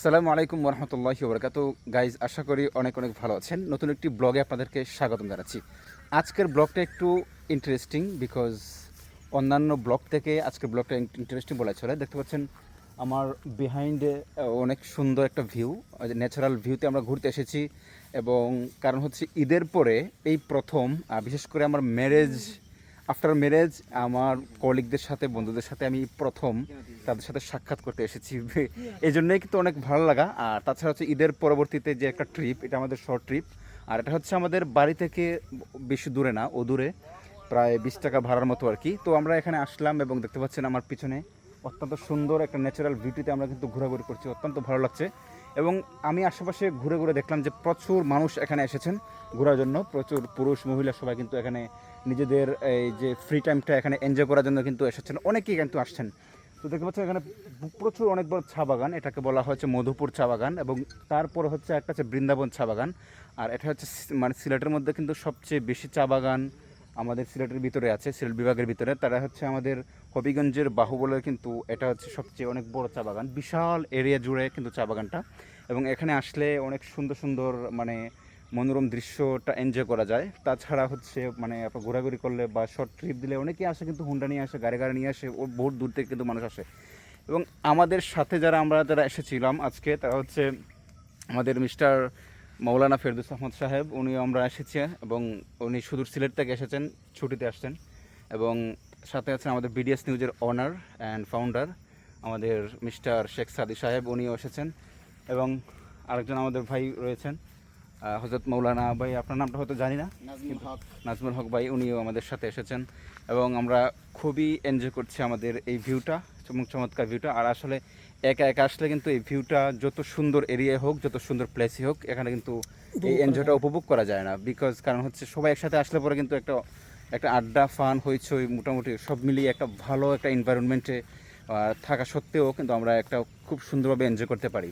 আসসালামু আলাইকুম ওরহমতুল্লাহি ওবরাকাতু। গাইজ, আশা করি অনেক অনেক ভালো আছেন। নতুন একটি ব্লগে আপনাদেরকে স্বাগতম জানাচ্ছি। আজকের ব্লগটা একটু ইন্টারেস্টিং বিকজ অন্যান্য ব্লগ থেকে আজকের ব্লগটা ইন্টারেস্টিং বলা চলে। দেখতে পাচ্ছেন আমার বিহাইন্ডে অনেক সুন্দর একটা ভিউ, ন্যাচারাল ভিউতে আমরা ঘুরতে এসেছি। এবং কারণ হচ্ছে ঈদের পরে এই প্রথম, বিশেষ করে আমার আফটার ম্যারেজ আমার কলিগদের সাথে, বন্ধুদের সাথে আমি প্রথম তাদের সাথে সাক্ষাৎ করতে এসেছি। এই জন্যই কিন্তু অনেক ভালো লাগা। আর তাছাড়া হচ্ছে ঈদের পরবর্তীতে যে একটা ট্রিপ, এটা আমাদের শর্ট ট্রিপ। আর এটা হচ্ছে আমাদের বাড়ি থেকে বেশি দূরে না, ও দূরে প্রায় 20 টাকা ভাড়ার মতো আর কি। তো আমরা এখানে আসলাম এবং দেখতে পাচ্ছেন আমার পিছনে অত্যন্ত সুন্দর একটা ন্যাচারাল বিউটিতে আমরা কিন্তু ঘোরাঘুরি করছি, অত্যন্ত ভালো লাগছে। এবং আমি আশেপাশে ঘুরে ঘুরে দেখলাম যে প্রচুর মানুষ এখানে এসেছেন ঘোরার জন্য, প্রচুর পুরুষ মহিলা সবাই কিন্তু এখানে নিজেদের এই যে ফ্রি টাইমটা এখানে এনজয় করার জন্য কিন্তু এসেছেন, অনেকেই কিন্তু আসছেন। তো দেখতে পাচ্ছেন এখানে প্রচুর অনেক বড় চা বাগান, এটাকে বলা হচ্ছে মধুপুর চা বাগান। এবং তারপর হচ্ছে একটা হচ্ছে বৃন্দাবন চা বাগান। আর এটা হচ্ছে মানে সিলেটের মধ্যে কিন্তু সবচেয়ে বেশি চা বাগান আমাদের সিলেটের ভিতরে আছে, সিলেট বিভাগের ভিতরে। তারা হচ্ছে আমাদের হবিগঞ্জের বাহুবলের কিন্তু এটা হচ্ছে সবচেয়ে অনেক বড় চা বাগান, বিশাল এরিয়া জুড়ে কিন্তু চা বাগানটা। এবং এখানে আসলে অনেক সুন্দর সুন্দর মানে মনোরম দৃশ্যটা এনজয় করা যায়। তাছাড়া হচ্ছে মানে আপনার ঘোরাঘুরি করলে বা শর্ট ট্রিপ দিলে অনেকেই আসে, কিন্তু হুন্ডা নিয়ে আসে, গাড়ি গাড়ি নিয়ে আসে, ও বহুত দূর থেকে কিন্তু মানুষ আসে। এবং আমাদের সাথে যারা এসেছিলাম আজকে, তারা হচ্ছে আমাদের মিস্টার মৌলানা ফেরদৌস আহমদ সাহেব, উনিও আমরা এসেছি। এবং উনি সুদূর সিলেট থেকে এসেছেন, ছুটিতে আসছেন। এবং সাথে আছেন আমাদের বিডিএস নিউজের অনার অ্যান্ড ফাউন্ডার আমাদের মিস্টার শেখ সাদি সাহেব, উনিও এসেছেন। এবং আরেকজন আমাদের ভাই রয়েছেন হজরত মৌলানা ভাই, আপনার নামটা হয়তো জানি না, নাজমুল হক ভাই, উনিও আমাদের সাথে এসেছেন। এবং আমরা খুবই এনজয় করছি আমাদের এই ভিউটা, চমৎকার ভিউটা। আর আসলে একা একা আসলে কিন্তু এই ভিউটা যত সুন্দর এরিয়া হোক, যত সুন্দর প্লেসই হোক, এখানে কিন্তু এই এনজয়টা উপভোগ করা যায় না। বিকজ কারণ হচ্ছে সবাই একসাথে আসলে পরে কিন্তু একটা একটা আড্ডা, ফান, হইচই, মোটামুটি সব মিলিয়ে একটা ভালো একটা এনভায়রনমেন্টে থাকা সত্ত্বেও কিন্তু আমরা একটা খুব সুন্দরভাবে এনজয় করতে পারি।